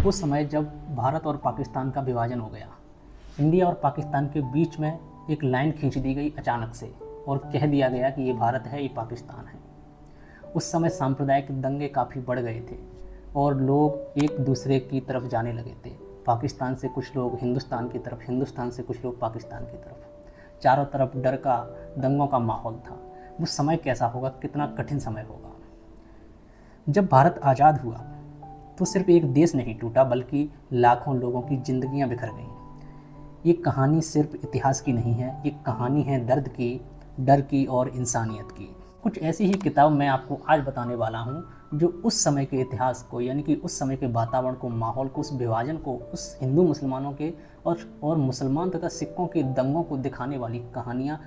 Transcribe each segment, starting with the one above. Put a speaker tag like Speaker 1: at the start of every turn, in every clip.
Speaker 1: वो समय जब भारत और पाकिस्तान का विभाजन हो गया। इंडिया और पाकिस्तान के बीच में एक लाइन खींच दी गई अचानक से और कह दिया गया कि ये भारत है, ये पाकिस्तान है। उस समय सांप्रदायिक दंगे काफ़ी बढ़ गए थे और लोग एक दूसरे की तरफ जाने लगे थे। पाकिस्तान से कुछ लोग हिंदुस्तान की तरफ, हिंदुस्तान से कुछ लोग पाकिस्तान की तरफ। चारों तरफ डर का, दंगों का माहौल था। वो समय कैसा होगा, कितना कठिन समय होगा। जब भारत आज़ाद हुआ तो सिर्फ एक देश नहीं टूटा, बल्कि लाखों लोगों की ज़िंदगियां बिखर गईं। ये कहानी सिर्फ इतिहास की नहीं है, ये कहानी है दर्द की, डर की और इंसानियत की। कुछ ऐसी ही किताब मैं आपको आज बताने वाला हूँ जो उस समय के इतिहास को, यानी कि उस समय के वातावरण को, माहौल को, उस विभाजन को, उस हिंदू मुसलमानों के और मुसलमान तथा सिखों के दंगों को दिखाने वाली कहानियाँ,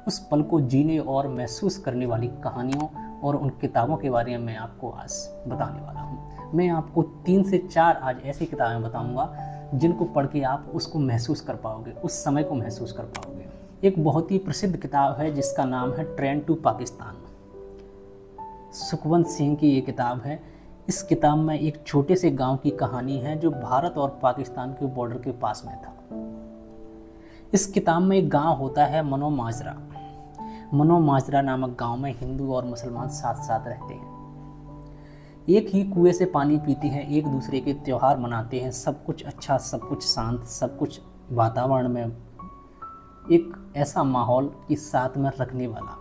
Speaker 1: उस पल को जीने और महसूस करने वाली कहानियों और उन किताबों के बारे में मैं आपको आज बताने वाला हूँ। मैं आपको 3 से 4 आज ऐसी किताबें बताऊँगा जिनको पढ़ के आप उसको महसूस कर पाओगे, उस समय को महसूस कर पाओगे। एक बहुत ही प्रसिद्ध किताब है जिसका नाम है ट्रेन टू पाकिस्तान। सुखवंत सिंह की ये किताब है। इस किताब में एक छोटे से गांव की कहानी है जो भारत और पाकिस्तान के बॉर्डर के पास में था। इस किताब में एक गांव होता है मनो माजरा। मनो माजरा नामक गांव में हिंदू और मुसलमान साथ साथ रहते हैं। एक ही कुएं से पानी पीते हैं, एक दूसरे के त्यौहार मनाते हैं। सब कुछ अच्छा, सब कुछ शांत, सब कुछ वातावरण में एक ऐसा माहौल कि साथ में रखने वाला।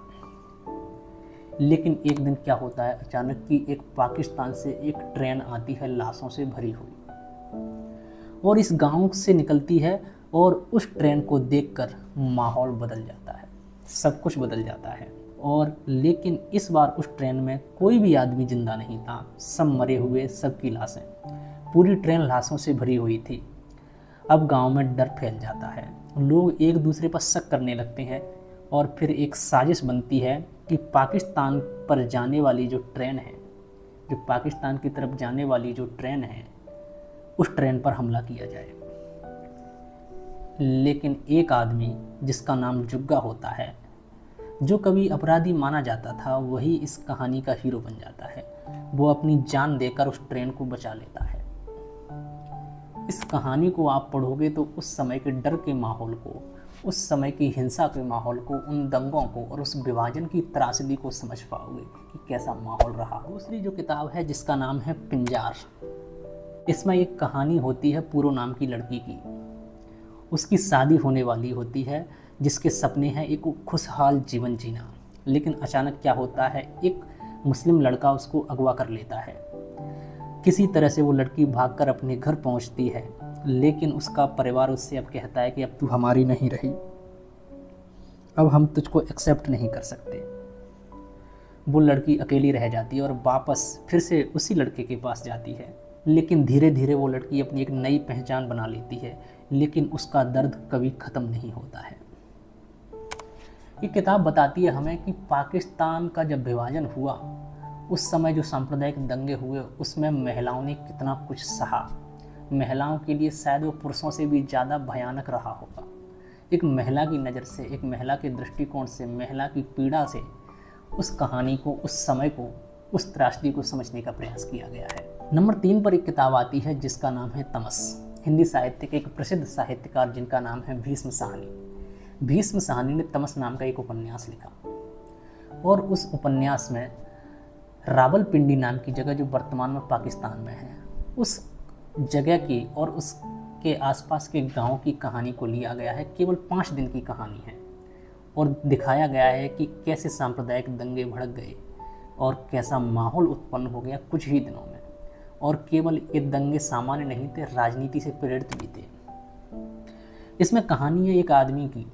Speaker 1: लेकिन एक दिन क्या होता है, अचानक कि एक पाकिस्तान से एक ट्रेन आती है लाशों से भरी हुई और इस गांव से निकलती है और उस ट्रेन को देखकर माहौल बदल जाता है, सब कुछ बदल जाता है। और लेकिन इस बार उस ट्रेन में कोई भी आदमी जिंदा नहीं था, सब मरे हुए, सबकी लाशें। पूरी ट्रेन लाशों से भरी हुई थी। अब गांव में डर फैल जाता है, लोग एक दूसरे पर शक करने लगते हैं और फिर एक साजिश बनती है कि पाकिस्तान पर जाने वाली जो ट्रेन है, जो पाकिस्तान की तरफ जाने वाली जो ट्रेन है, उस ट्रेन पर हमला किया जाए। लेकिन एक आदमी जिसका नाम जुग्गा होता है, जो कभी अपराधी माना जाता था, वही इस कहानी का हीरो बन जाता है। वो अपनी जान देकर उस ट्रेन को बचा लेता है। इस कहानी को आप पढ़ोगे तो उस समय के डर के माहौल को, उस समय की हिंसा के माहौल को, उन दंगों को और उस विभाजन की त्रासदी को समझ पाओगे कि कैसा माहौल रहा। दूसरी जो किताब है जिसका नाम है पिंजार। इसमें एक कहानी होती है पूरो नाम की लड़की की। उसकी शादी होने वाली होती है, जिसके सपने हैं एक खुशहाल जीवन जीना। लेकिन अचानक क्या होता है, एक मुस्लिम लड़का उसको अगवा कर लेता है। किसी तरह से वो लड़की भागकर अपने घर पहुंचती है, लेकिन उसका परिवार उससे अब कहता है कि अब तू हमारी नहीं रही, अब हम तुझको एक्सेप्ट नहीं कर सकते। वो लड़की अकेली रह जाती है और वापस फिर से उसी लड़के के पास जाती है। लेकिन धीरे धीरे वो लड़की अपनी एक नई पहचान बना लेती है, लेकिन उसका दर्द कभी ख़त्म नहीं होता है। ये किताब बताती है हमें कि पाकिस्तान का जब विभाजन हुआ, उस समय जो सांप्रदायिक दंगे हुए, उसमें महिलाओं ने कितना कुछ सहा। महिलाओं के लिए शायद वो पुरुषों से भी ज़्यादा भयानक रहा होगा। एक महिला की नज़र से, एक महिला के दृष्टिकोण से, महिला की पीड़ा से उस कहानी को, उस समय को, उस त्रासदी को समझने का प्रयास किया गया है। नंबर 3 पर एक किताब आती है जिसका नाम है तमस। हिंदी साहित्य के एक प्रसिद्ध साहित्यकार जिनका नाम है भीष्म साहनी। भीष्म साहनी ने तमस नाम का एक उपन्यास लिखा और उस उपन्यास में रावलपिंडी नाम की जगह, जो वर्तमान में पाकिस्तान में है, उस जगह की और उसके आसपास के गांव की कहानी को लिया गया है। केवल 5 दिन की कहानी है और दिखाया गया है कि कैसे सांप्रदायिक दंगे भड़क गए और कैसा माहौल उत्पन्न हो गया कुछ ही दिनों में। और केवल ये दंगे सामान्य नहीं थे, राजनीति से प्रेरित भी थे। इसमें कहानी है एक आदमी की।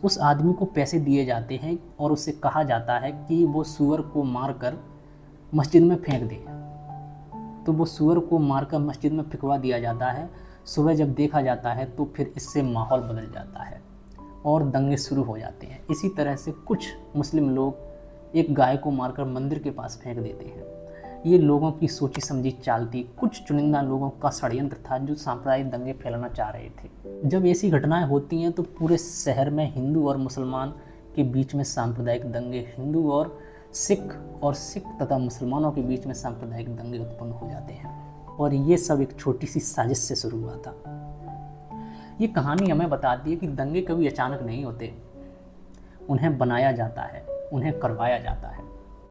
Speaker 1: उस आदमी को पैसे दिए जाते हैं और उससे कहा जाता है कि वो सूअर को मारकर मस्जिद में फेंक दे। तो वो सूअर को मारकर मस्जिद में फेंकवा दिया जाता है। सुबह जब देखा जाता है तो फिर इससे माहौल बदल जाता है और दंगे शुरू हो जाते हैं। इसी तरह से कुछ मुस्लिम लोग एक गाय को मारकर मंदिर के पास फेंक देते हैं। ये लोगों की सोची समझी चाल थी, कुछ चुनिंदा लोगों का षड्यंत्र था जो सांप्रदायिक दंगे फैलाना चाह रहे थे। जब ऐसी घटनाएं होती हैं तो पूरे शहर में हिंदू और मुसलमान के बीच में सांप्रदायिक दंगे, हिंदू और सिख तथा मुसलमानों के बीच में सांप्रदायिक दंगे उत्पन्न हो जाते हैं। और ये सब एक छोटी सी साजिश से शुरू हुआ था। ये कहानी हमें बताती है कि दंगे कभी अचानक नहीं होते, उन्हें बनाया जाता है, उन्हें करवाया जाता है।